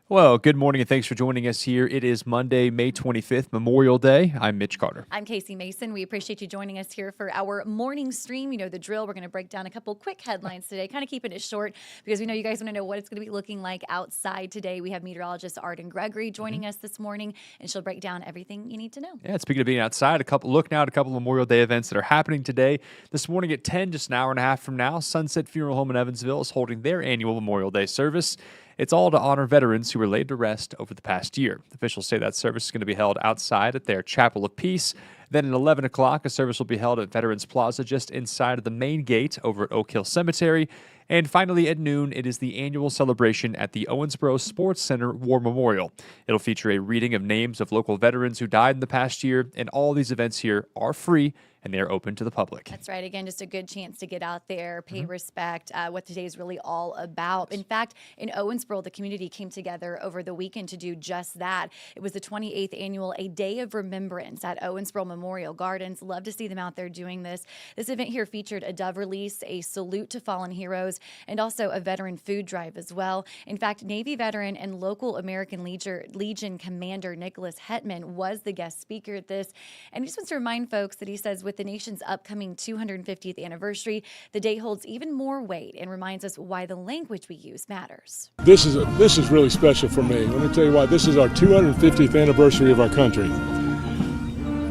Well, good morning and thanks for joining us here. It is Monday, May 25th, Memorial Day. I'm Mitch Carter. I'm Casey Mason. We appreciate you joining us here for our morning stream. You know the drill. We're going to break down a couple quick headlines today, kind of keeping it short because we know you guys want to know what it's going to be looking like outside today. We have meteorologist Arden Gregory joining us this morning, and she'll break down everything you need to know. Yeah, speaking of being outside, look now at a couple of Memorial Day events that are happening today. This morning at 10, just an hour and a half from now, Sunset Funeral Home in Evansville is holding their annual Memorial Day service. It's all to honor veterans who were laid to rest over the past year. Officials say that service is going to be held outside at their Chapel of Peace. Then at 11 o'clock, a service will be held at Veterans Plaza just inside of the main gate over at Oak Hill Cemetery. And finally, at noon, it is the annual celebration at the Owensboro Sports Center War Memorial. It'll feature a reading of names of local veterans who died in the past year, and all these events here are free and they are open to the public. That's right. Again, just a good chance to get out there, pay respect, what today is really all about. In fact, in Owensboro, the community came together over the weekend to do just that. It was the 28th annual A Day of Remembrance at Owensboro Memorial Gardens. Love to see them out there doing this. This event here featured a dove release, a salute to fallen heroes, and also a veteran food drive as well. In fact, Navy veteran and local American Legion Commander Nicholas Hetman was the guest speaker at this. And he just wants to remind folks that he says with the nation's upcoming 250th anniversary, the day holds even more weight and reminds us why the language we use matters. This is really special for me. Let me tell you why. This is our 250th anniversary of our country.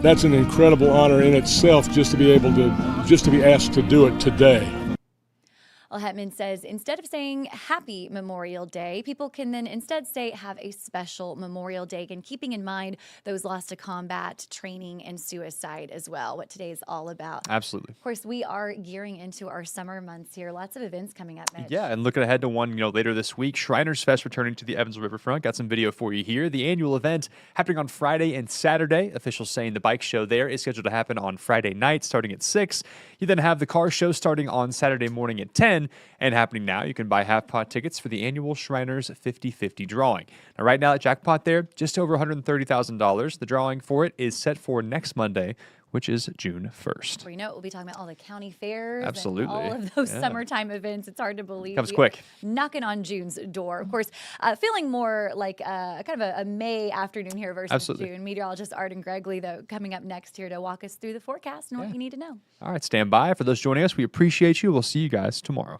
That's an incredible honor in itself just to be asked to do it today. Well, Hetman says instead of saying Happy Memorial Day, people can then instead say have a special Memorial Day, and keeping in mind those lost to combat, training, and suicide as well, what today is all about. Absolutely. Of course, we are gearing into our summer months here. Lots of events coming up, Mitch. Yeah, and looking ahead to one, later this week, Shriners Fest returning to the Evansville Riverfront. Got some video for you here. The annual event happening on Friday and Saturday. Officials saying the bike show there is scheduled to happen on Friday night starting at 6. You then have the car show starting on Saturday morning at 10. And happening now, you can buy half-pot tickets for the annual Shriners 50/50 drawing. Now, right now, that jackpot there, just over $130,000. The drawing for it is set for next Monday, which is June 1st. Before you know it, we'll be talking about all the county fairs. Absolutely. And all of those summertime events. It's hard to believe. Comes quick. Knocking on June's door. Of course, feeling more like kind of a May afternoon here versus June. Meteorologist Arden Gregory, though, coming up next here to walk us through the forecast and what you need to know. All right, stand by. For those joining us, we appreciate you. We'll see you guys tomorrow.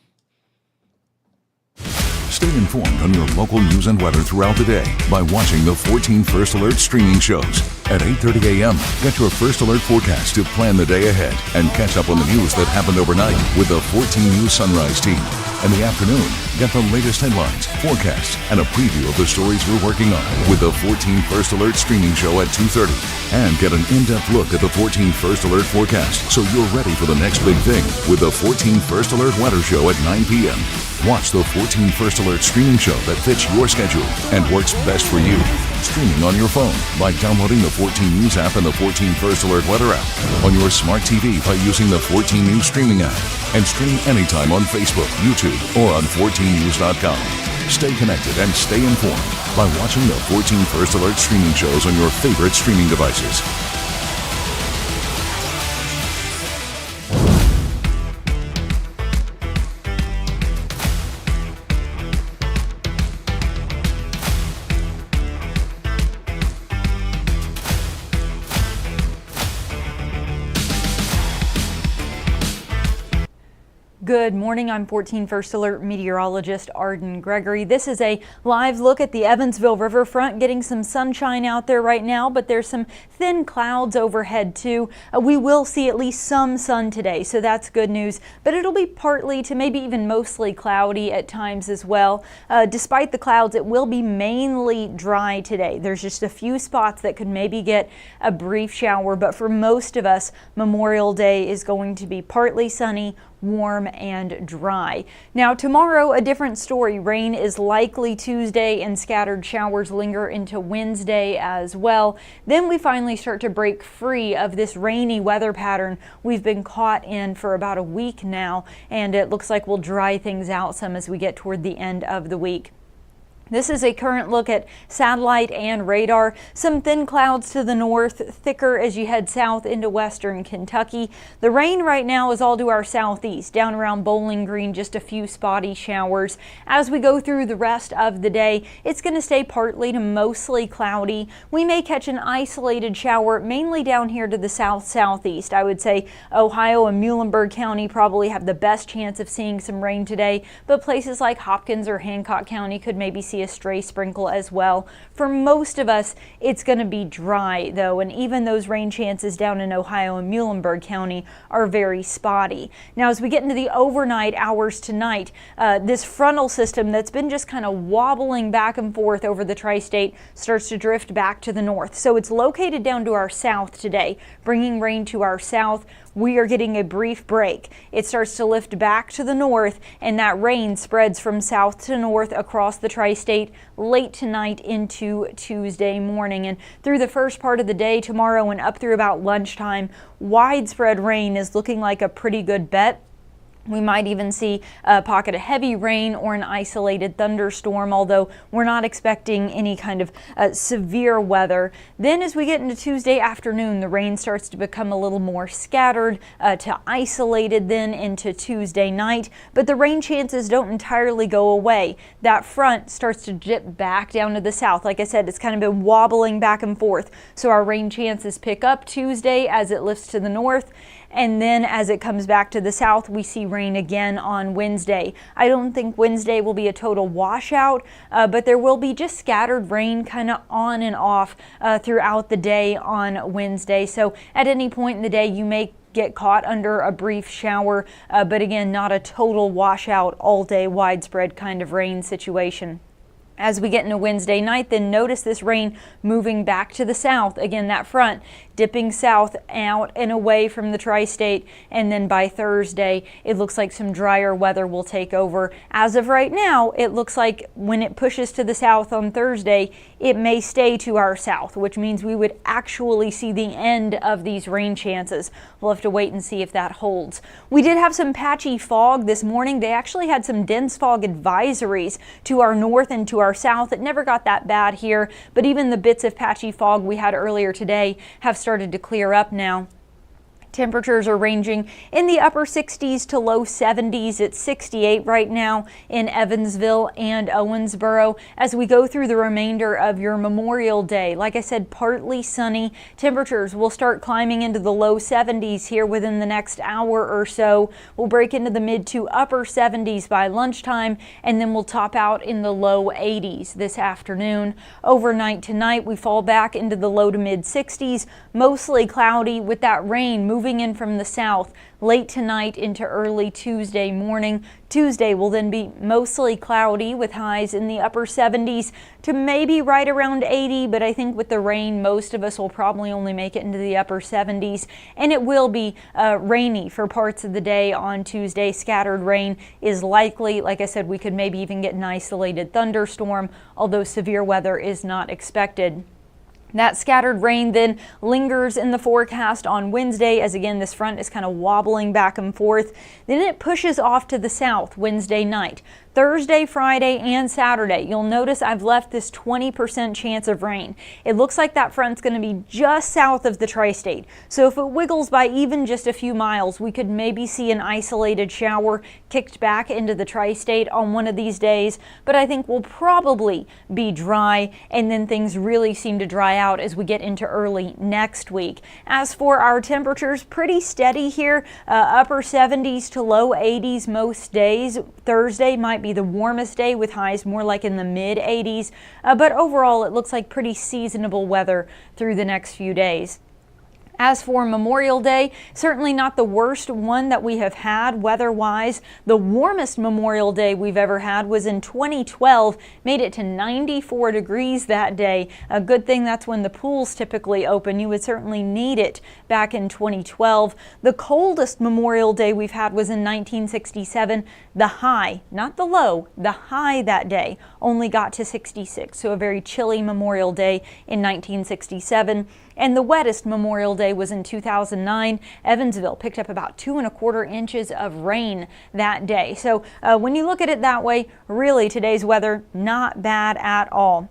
Stay informed on your local news and weather throughout the day by watching the 14 First Alert streaming shows. At 8:30 a.m., get your First Alert forecast to plan the day ahead and catch up on the news that happened overnight with the 14 News Sunrise team. In the afternoon, get the latest headlines, forecasts, and a preview of the stories we're working on with the 14 First Alert streaming show at 2:30. And get an in-depth look at the 14 First Alert forecast so you're ready for the next big thing with the 14 First Alert weather show at 9 p.m. Watch the 14 First Alert streaming show that fits your schedule and works best for you. Streaming on your phone by downloading the 14 News app and the 14 First Alert weather app. On your smart TV by using the 14 News streaming app. And stream anytime on Facebook, YouTube, or on 14news.com. Stay connected and stay informed by watching the 14 First Alert streaming shows on your favorite streaming devices. Good morning. I'm 14 First Alert meteorologist Arden Gregory. This is a live look at the Evansville Riverfront, getting some sunshine out there right now, but there's some thin clouds overhead too. We will see at least some sun today, so that's good news, but it'll be partly to maybe even mostly cloudy at times as well. Despite the clouds, it will be mainly dry today. There's just a few spots that could maybe get a brief shower, but for most of us, Memorial Day is going to be partly sunny, warm and dry. Now tomorrow, a different story. Rain is likely Tuesday and scattered showers linger into Wednesday as well. Then we finally start to break free of this rainy weather pattern we've been caught in for about a week now, and it looks like we'll dry things out some as we get toward the end of the week. This is a current look at satellite and radar. Some thin clouds to the north, thicker as you head south into western Kentucky. The rain right now is all to our southeast, down around Bowling Green, just a few spotty showers. As we go through the rest of the day, it's going to stay partly to mostly cloudy. We may catch an isolated shower, mainly down here to the south-southeast. I would say Ohio and Muhlenberg County probably have the best chance of seeing some rain today, but places like Hopkins or Hancock County could maybe see a stray sprinkle as well. For most of us, it's going to be dry though, and even those rain chances down in Ohio and Muhlenberg County are very spotty. Now, as we get into the overnight hours tonight, this frontal system that's been just kind of wobbling back and forth over the tri-state starts to drift back to the north. So it's located down to our south today, bringing rain to our south. We are getting a brief break. It starts to lift back to the north, and that rain spreads from south to north across the tri-state late tonight into Tuesday morning. And through the first part of the day tomorrow and up through about lunchtime, widespread rain is looking like a pretty good bet. We might even see a pocket of heavy rain or an isolated thunderstorm, although we're not expecting any kind of severe weather. Then as we get into Tuesday afternoon, the rain starts to become a little more scattered to isolated then into Tuesday night, but the rain chances don't entirely go away. That front starts to dip back down to the south. Like I said, it's kind of been wobbling back and forth, so our rain chances pick up Tuesday as it lifts to the north. And then as it comes back to the south, we see rain again on Wednesday. I don't think Wednesday will be a total washout, but there will be just scattered rain kind of on and off throughout the day on Wednesday. So at any point in the day, you may get caught under a brief shower, but again, not a total washout all day widespread kind of rain situation. As we get into Wednesday night, then notice this rain moving back to the south. Again, that front dipping south out and away from the tri-state. And then by Thursday, it looks like some drier weather will take over. As of right now, it looks like when it pushes to the south on Thursday, it may stay to our south, which means we would actually see the end of these rain chances. We'll have to wait and see if that holds. We did have some patchy fog this morning. They actually had some dense fog advisories to our north and to our south. It never got that bad here, but even the bits of patchy fog we had earlier today have started to clear up now. Temperatures are ranging in the upper 60s to low 70s. It's 68 right now in Evansville and Owensboro. As we go through the remainder of your Memorial Day, like I said, partly sunny. Temperatures will start climbing into the low 70s here within the next hour or so. We'll break into the mid to upper 70s by lunchtime, and then we'll top out in the low 80s this afternoon. Overnight tonight, we fall back into the low to mid 60s, mostly cloudy with that rain moving in from the south late tonight into early Tuesday morning. Tuesday will then be mostly cloudy with highs in the upper 70s to maybe right around 80, but I think with the rain, most of us will probably only make it into the upper 70s, and it will be rainy for parts of the day on Tuesday. Scattered rain is likely. Like I said, we could maybe even get an isolated thunderstorm, although severe weather is not expected. That scattered rain then lingers in the forecast on Wednesday, as again this front is kind of wobbling back and forth. Then it pushes off to the south Wednesday night. Thursday, Friday, and Saturday, you'll notice I've left this 20% chance of rain. It looks like that front's going to be just south of the tri-state. So if it wiggles by even just a few miles, we could maybe see an isolated shower kicked back into the tri-state on one of these days. But I think we'll probably be dry, and then things really seem to dry out as we get into early next week. As for our temperatures, pretty steady here, upper 70s to low 80s most days. Thursday might be the warmest day with highs more like in the mid 80s, but overall it looks like pretty seasonable weather through the next few days. As for Memorial Day, certainly not the worst one that we have had weather-wise. The warmest Memorial Day we've ever had was in 2012, made it to 94 degrees that day. A good thing that's when the pools typically open. You would certainly need it back in 2012. The coldest Memorial Day we've had was in 1967. The high, not the low, the high that day only got to 66, so a very chilly Memorial Day in 1967. And the wettest Memorial Day was in 2009. Evansville picked up about 2¼ inches of rain that day. So when you look at it that way, really today's weather not bad at all.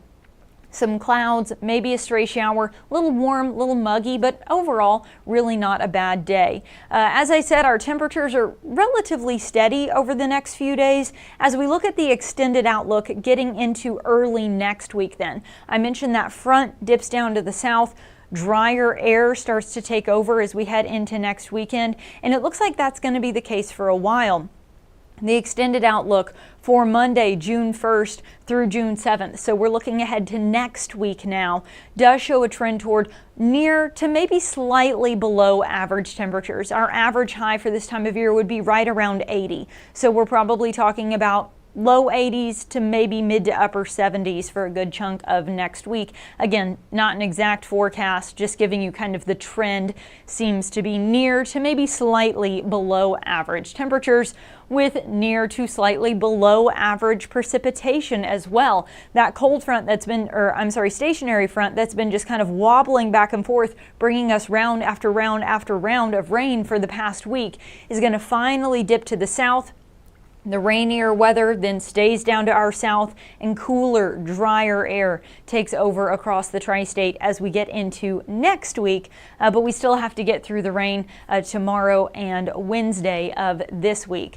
Some clouds, maybe a stray shower, a little warm, a little muggy, but overall really not a bad day. As I said, our temperatures are relatively steady over the next few days. As we look at the extended outlook getting into early next week then, I mentioned that front dips down to the south. Drier air starts to take over as we head into next weekend, and it looks like that's going to be the case for a while. The extended outlook for Monday, June 1st through June 7th, so we're looking ahead to next week now, does show a trend toward near to maybe slightly below average temperatures. Our average high for this time of year would be right around 80, so we're probably talking about low 80s to maybe mid to upper 70s for a good chunk of next week. Again, not an exact forecast, just giving you kind of the trend. Seems to be near to maybe slightly below average temperatures, with near to slightly below average precipitation as well. That cold front that's been, stationary front that's been just kind of wobbling back and forth, bringing us round after round after round of rain for the past week, is going to finally dip to the south. The rainier weather then stays down to our south, and cooler, drier air takes over across the tri-state as we get into next week. But we still have to get through the rain tomorrow and Wednesday of this week.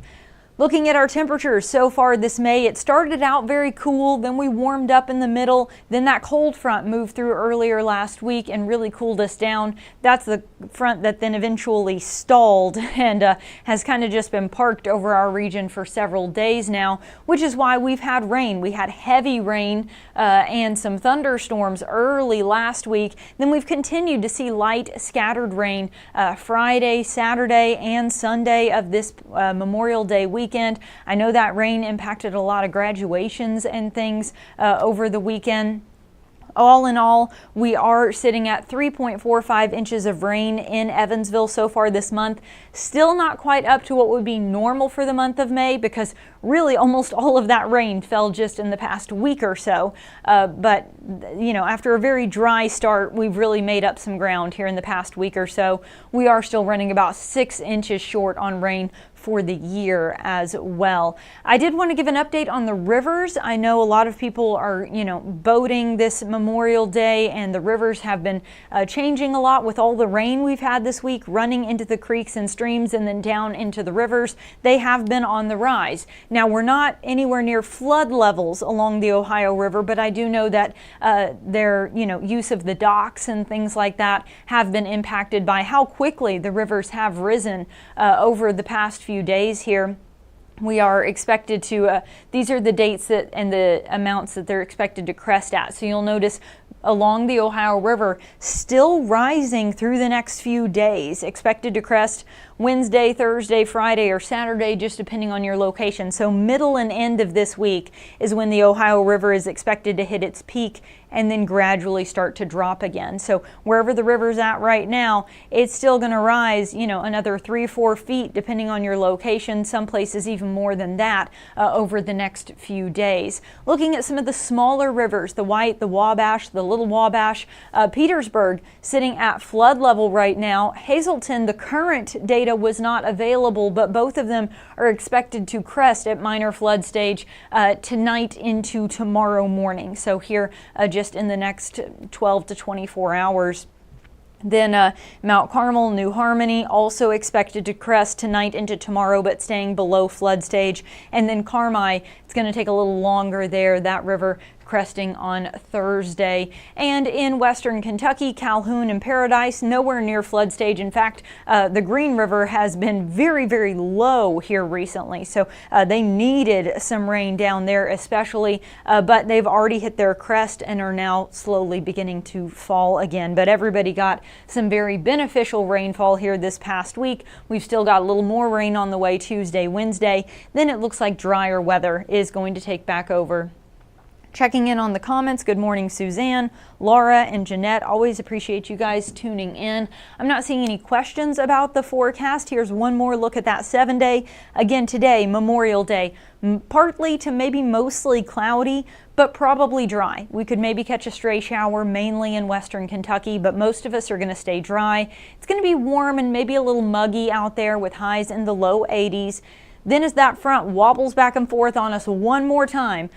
Looking at our temperatures so far this May, it started out very cool, then we warmed up in the middle, then that cold front moved through earlier last week and really cooled us down. That's the front that then eventually stalled and has kind of just been parked over our region for several days now, which is why we've had rain. We had heavy rain and some thunderstorms early last week. Then we've continued to see light scattered rain Friday, Saturday, and Sunday of this Memorial Day weekend. I know that rain impacted a lot of graduations and things over the weekend. All in all, we are sitting at 3.45 inches of rain in Evansville so far this month. Still not quite up to what would be normal for the month of May, because really almost all of that rain fell just in the past week or so. But you know, after a very dry start, we've really made up some ground here in the past week or so. We are still running about 6 inches short on rain for the year as well. I did want to give an update on the rivers. I know a lot of people are, boating this Memorial Day, and the rivers have been changing a lot with all the rain we've had this week, running into the creeks and streams and then down into the rivers. They have been on the rise. Now, we're not anywhere near flood levels along the Ohio River, but I do know that their, use of the docks and things like that have been impacted by how quickly the rivers have risen over the past few days here. We are expected to, these are the dates that and the amounts that they're expected to crest at. So you'll notice along the Ohio River still rising through the next few days, expected to crest Wednesday, Thursday, Friday, or Saturday, just depending on your location. So middle and end of this week is when the Ohio River is expected to hit its peak and then gradually start to drop again. So wherever the river's at right now, it's still going to rise, another 3-4 feet depending on your location, some places even more than that over the next few days. Looking at some of the smaller rivers, the White, the Wabash, the Little Wabash, Petersburg sitting at flood level right now. Hazleton, the current data was not available, but both of them are expected to crest at minor flood stage tonight into tomorrow morning. So here just in the next 12 to 24 hours. Then Mount Carmel, New Harmony, also expected to crest tonight into tomorrow, but staying below flood stage. And then Carmi, it's going to take a little longer there, that river cresting on Thursday. And in western Kentucky, Calhoun and Paradise, nowhere near flood stage. In fact, the Green River has been very, very low here recently. So they needed some rain down there especially, but they've already hit their crest and are now slowly beginning to fall again. But everybody got some very beneficial rainfall here this past week. We've still got a little more rain on the way Tuesday, Wednesday. Then it looks like drier weather is going to take back over. Checking in on the comments. Good morning, Suzanne, Laura, and Jeanette. Always appreciate you guys tuning in. I'm not seeing any questions about the forecast. Here's one more look at that 7-day. Again, today, Memorial Day, partly to maybe mostly cloudy, but probably dry. We could maybe catch a stray shower mainly in western Kentucky, but most of us are going to stay dry. It's going to be warm and maybe a little muggy out there with highs in the low 80s. Then as that front wobbles back and forth on us one more time,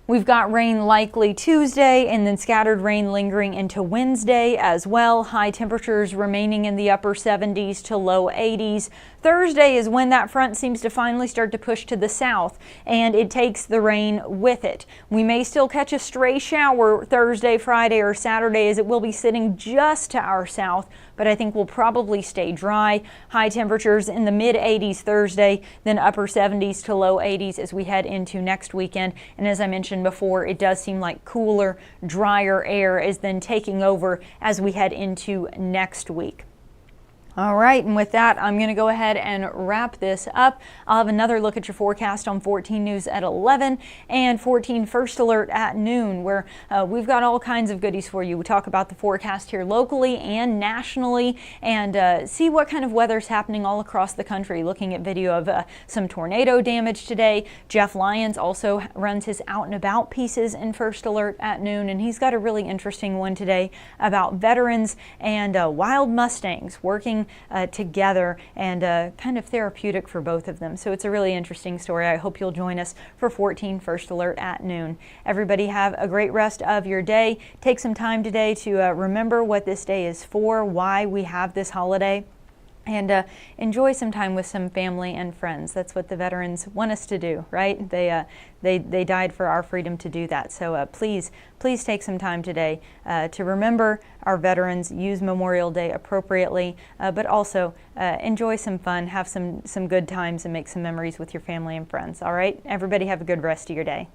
we've got rain likely Tuesday and then scattered rain lingering into Wednesday as well. High temperatures remaining in the upper 70s to low 80s. Thursday is when that front seems to finally start to push to the south, and it takes the rain with it. We may still catch a stray shower Thursday, Friday, or Saturday, as it will be sitting just to our south, but I think we'll probably stay dry. High temperatures in the mid 80s Thursday, then upper 70s to low 80s as we head into next weekend. And as I mentioned before, it does seem like cooler, drier air is then taking over as we head into next week. All right, and with that, I'm going to go ahead and wrap this up. I'll have another look at your forecast on 14 News at 11 and 14 First Alert at noon, where we've got all kinds of goodies for you. We talk about the forecast here locally and nationally, and see what kind of weather's happening all across the country. Looking at video of some tornado damage today. Jeff Lyons also runs his out and about pieces in First Alert at noon, and he's got a really interesting one today about veterans and wild Mustangs working together, and kind of therapeutic for both of them. So it's a really interesting story. I hope you'll join us for 14 First Alert at noon. Everybody have a great rest of your day. Take some time today to remember what this day is for, why we have this holiday, and enjoy some time with some family and friends. That's what the veterans want us to do, right? They died for our freedom to do that. So please take some time today to remember our veterans, use Memorial Day appropriately, but also enjoy some fun, have some good times, and make some memories with your family and friends. All right, everybody have a good rest of your day.